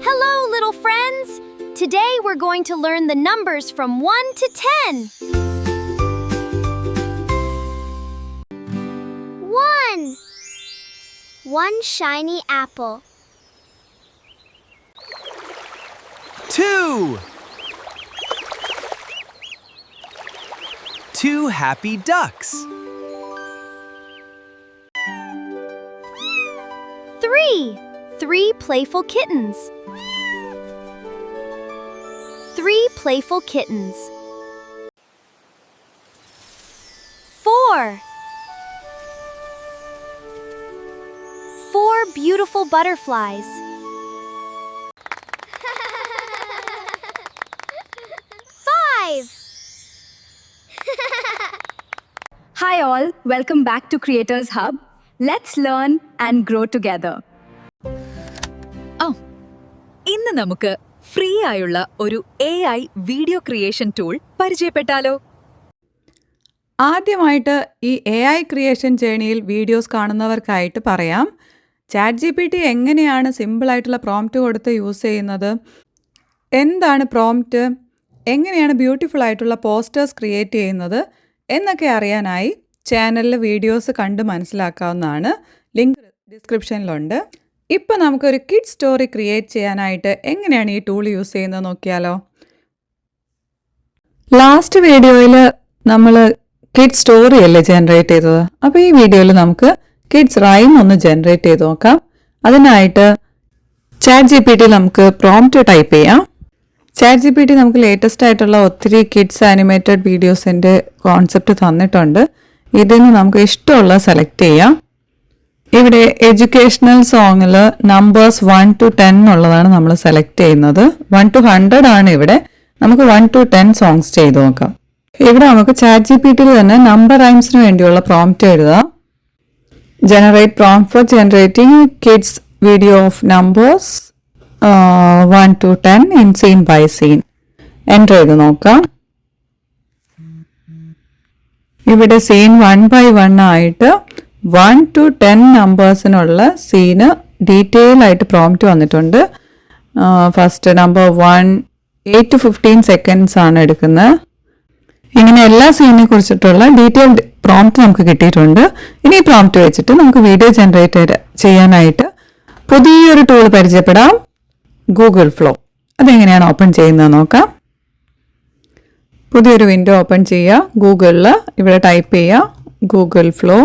Hello, little friends! Today we're going to learn the numbers from 1 to 10. 1. One shiny apple. 2. 2 happy ducks. 3. 3 playful kittens. 3 playful kittens. 4. 4 beautiful butterflies. 5. Hi all, welcome back to Creators Hub. Let's learn and grow together. ഇന്ന് നമുക്ക് free ആയുള്ള ഒരു AI video creation tool പരിചയപ്പെട്ടാലോ? ആദ്യമായിട്ട് ഈ AI creation ജേണിയിൽ videos കാണുന്നവർക്കായിട്ട് പറയാം, ChatGPT എങ്ങനെയാണ് സിമ്പിളായിട്ടുള്ള prompt കൊടുത്ത് യൂസ് ചെയ്യുന്നത്, എന്താണ് പ്രോംപ്റ്റ്, എങ്ങനെയാണ് ബ്യൂട്ടിഫുൾ ആയിട്ടുള്ള പോസ്റ്റേഴ്സ് ക്രിയേറ്റ് ചെയ്യുന്നത് എന്നൊക്കെ അറിയാനായി ചാനലിൽ വീഡിയോസ് കണ്ട് മനസ്സിലാക്കാവുന്നതാണ്. ലിങ്ക് ഡിസ്ക്രിപ്ഷനിലുണ്ട്. ഇപ്പോൾ നമുക്കൊരു കിഡ് സ്റ്റോറി ക്രിയേറ്റ് ചെയ്യാനായിട്ട് എങ്ങനെയാണ് ഈ ടൂൾ യൂസ് ചെയ്യുന്നത് നോക്കിയാലോ. ലാസ്റ്റ് വീഡിയോയിൽ നമ്മൾ കിഡ് സ്റ്റോറി അല്ലേ ജനറേറ്റ് ചെയ്തത്. അപ്പോൾ ഈ വീഡിയോയിൽ നമുക്ക് കിഡ്സ് റൈം ഒന്ന് ജനറേറ്റ് ചെയ്ത് നോക്കാം. അതിനായിട്ട് ChatGPT നമുക്ക് പ്രോംപ്റ്റ് ടൈപ്പ് ചെയ്യാം. ChatGPT നമുക്ക് ലേറ്റസ്റ്റ് ആയിട്ടുള്ള ഒത്തിരി കിഡ്സ് ആനിമേറ്റഡ് വീഡിയോസിൻ്റെ കോൺസെപ്റ്റ് തന്നിട്ടുണ്ട്. ഇതിൽ നിന്ന് നമുക്ക് ഇഷ്ടമുള്ള സെലക്ട് ചെയ്യാം. ഇവിടെ എഡ്യൂക്കേഷണൽ സോങ്ങിൽ നമ്പേഴ്സ് 1 to 10 ഉള്ളതാണ് നമ്മൾ സെലക്ട് ചെയ്യുന്നത്. 1 to 100 ആണ് ഇവിടെ. നമുക്ക് 1 to 10 സോങ്സ് ചെയ്ത് നോക്കാം. ഇവിടെ നമുക്ക് ChatGPTയിൽ തന്നെ നമ്പർ റൈംസിന് വേണ്ടിയുള്ള പ്രോംപ്റ്റ് എഴുതാം. Generate prompt for generating kids video of numbers 1 to 10 in scene by scene. Enter ചെയ്ത് നോക്കാം. ഇവിടെ സീൻ 1 by 1 ആയിട്ട് 1 to 10 നമ്പേഴ്സിനുള്ള സീന് ഡീറ്റെയിൽ ആയിട്ട് പ്രോംപ്റ്റ് വന്നിട്ടുണ്ട്. ഫസ്റ്റ് നമ്പർ 1 8 to 15 സെക്കൻഡ്സ് ആണ് എടുക്കുന്നത്. ഇങ്ങനെ എല്ലാ സീനിനെ കുറിച്ചിട്ടുള്ള ഡീറ്റെയിൽഡ് പ്രോംപ്റ്റ് നമുക്ക് കിട്ടിയിട്ടുണ്ട്. ഇനി ഈ പ്രോംപ്റ്റ് വെച്ചിട്ട് നമുക്ക് വീഡിയോ ജനറേറ്റ് ചെയ്യാനായിട്ട് പുതിയൊരു ടൂൾ പരിചയപ്പെടാം, ഗൂഗിൾ ഫ്ലോ. അതെങ്ങനെയാണ് ഓപ്പൺ ചെയ്യുന്നത് നോക്കാം. പുതിയൊരു വിൻഡോ ഓപ്പൺ ചെയ്യുക. ഗൂഗിളിൽ ഇവിടെ ടൈപ്പ് ചെയ്യുക ഗൂഗിൾ ഫ്ലോ.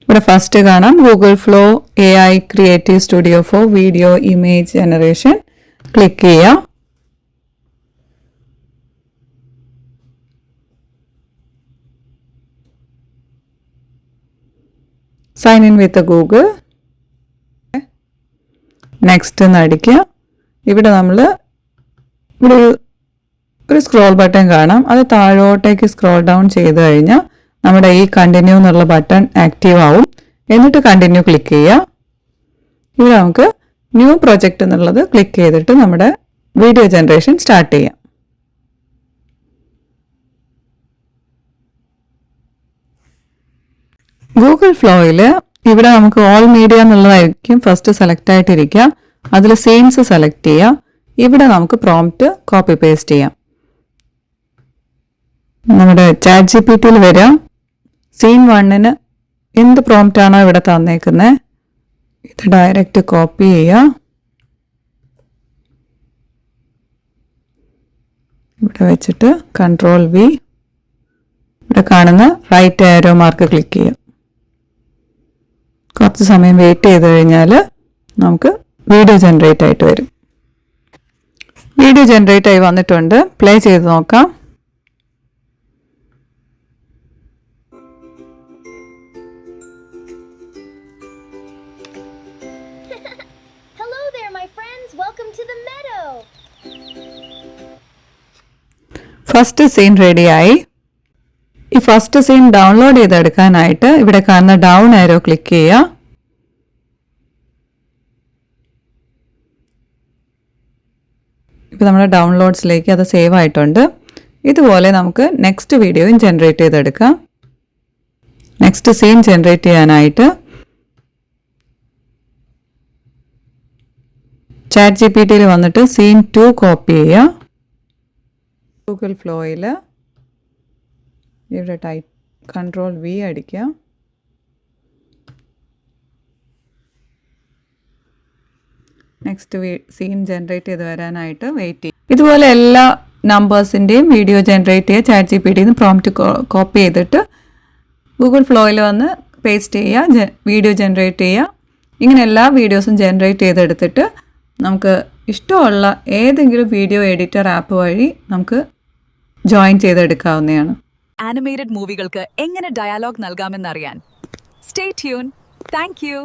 ഇവിടെ ഫസ്റ്റ് കാണാം Google Flow AI creative studio for video image generation. Click ചെയ്യുക. Sign in with Google. Next എന്ന് അടിക്കുക. ഇവിടെ നമ്മൾ ഇവിടെ ഒരു സ്ക്രോൾ ബട്ടൺ കാണാം. അത് താഴോട്ടേക്ക് സ്ക്രോൾ ഡൗൺ ചെയ്ത് കഴിഞ്ഞാൽ നമ്മുടെ ഈ കണ്ടിന്യൂ എന്നുള്ള ബട്ടൺ ആക്റ്റീവ് ആവും. എന്നിട്ട് കണ്ടിന്യൂ ക്ലിക്ക് ചെയ്യുക. ഇവിടെ നമുക്ക് ന്യൂ പ്രൊജക്റ്റ് എന്നുള്ളത് ക്ലിക്ക് ചെയ്തിട്ട് നമ്മുടെ വീഡിയോ ജനറേഷൻ സ്റ്റാർട്ട് ചെയ്യാം. ഗൂഗിൾ ഫ്ലോയിൽ ഇവിടെ നമുക്ക് ഓൾ മീഡിയ എന്നുള്ളതായിരിക്കും ഫസ്റ്റ് സെലക്ട് ആയിട്ടിരിക്കുക. അതിൽ സീൻസ് സെലക്ട് ചെയ്യുക. ഇവിടെ നമുക്ക് പ്രോംപ്റ്റ് കോപ്പി പേസ്റ്റ് ചെയ്യാം. നമ്മുടെ ChatGPTയിൽ വരാം. സീൻ 1ന് എന്ത് പ്രോംപ്റ്റ് ആണോ ഇവിടെ തന്നേക്കുന്നത് ഇത് ഡയറക്റ്റ് കോപ്പി ചെയ്യുക. ഇവിടെ വെച്ചിട്ട് Ctrl+V, ഇവിടെ കാണുന്ന റൈറ്റ് ആരോ മാർക്ക് ക്ലിക്ക് ചെയ്യുക. കുറച്ച് സമയം വെയിറ്റ് ചെയ്ത് കഴിഞ്ഞാൽ നമുക്ക് വീഡിയോ ജനറേറ്റ് ആയിട്ട് വരും. വീഡിയോ ജനറേറ്റ് ആയി വന്നിട്ടുണ്ട്. പ്ലേ ചെയ്ത് നോക്കാം. Hello there, my friends. Welcome to the meadow. First scene റെഡിയായി. ഈ ഫസ്റ്റ് സീൻ ഡൗൺലോഡ് ചെയ്തെടുക്കാനായിട്ട് ഇവിടെ കാണുന്ന ഡൗൺ ആരോ ക്ലിക്ക് ചെയ്യുക. ഇപ്പോൾ നമ്മുടെ ഡൗൺലോഡ്സിലേക്ക് അത് സേവ് ആയിട്ടുണ്ട്. ഇതുപോലെ നമുക്ക് നെക്സ്റ്റ് വീഡിയോയും ജനറേറ്റ് ചെയ്തെടുക്കാം. നെക്സ്റ്റ് സീൻ ജനറേറ്റ് ചെയ്യാനായിട്ട് ചാറ്റ് ജി പി ടിയിൽ വന്നിട്ട് സീൻ 2 കോപ്പി ചെയ്യുക. ഗൂഗിൾ ഫ്ലോയിൽ ഇവിടെ ടൈപ്പ് കൺട്രോൾ V അടിക്കുക. നെക്സ്റ്റ് സീൻ ജനറേറ്റ് ചെയ്ത് വരാനായിട്ട് വെയിറ്റ് ചെയ്യും. ഇതുപോലെ എല്ലാ നമ്പേഴ്സിൻ്റെയും വീഡിയോ ജനറേറ്റ് ചെയ്യുക. ചാറ്റ് ജി പി ടിയിൽ നിന്ന് പ്രോംപ്റ്റ് കോപ്പി ചെയ്തിട്ട് ഗൂഗിൾ ഫ്ലോയിൽ വന്ന് പേസ്റ്റ് ചെയ്യുക, വീഡിയോ ജനറേറ്റ് ചെയ്യുക. ഇങ്ങനെ എല്ലാ വീഡിയോസും ജനറേറ്റ് ചെയ്തെടുത്തിട്ട് നമുക്ക് ഇഷ്ടമുള്ള ഏതെങ്കിലും വീഡിയോ എഡിറ്റർ ആപ്പ് വഴി നമുക്ക് ജോയിൻ ചെയ്തെടുക്കാവുന്നതാണ്. ആനിമേറ്റഡ് മൂവികൾക്ക് എങ്ങനെ ഡയലോഗ് നൽകാമെന്നറിയാൻ സ്റ്റേ ട്യൂൺ. Thank U.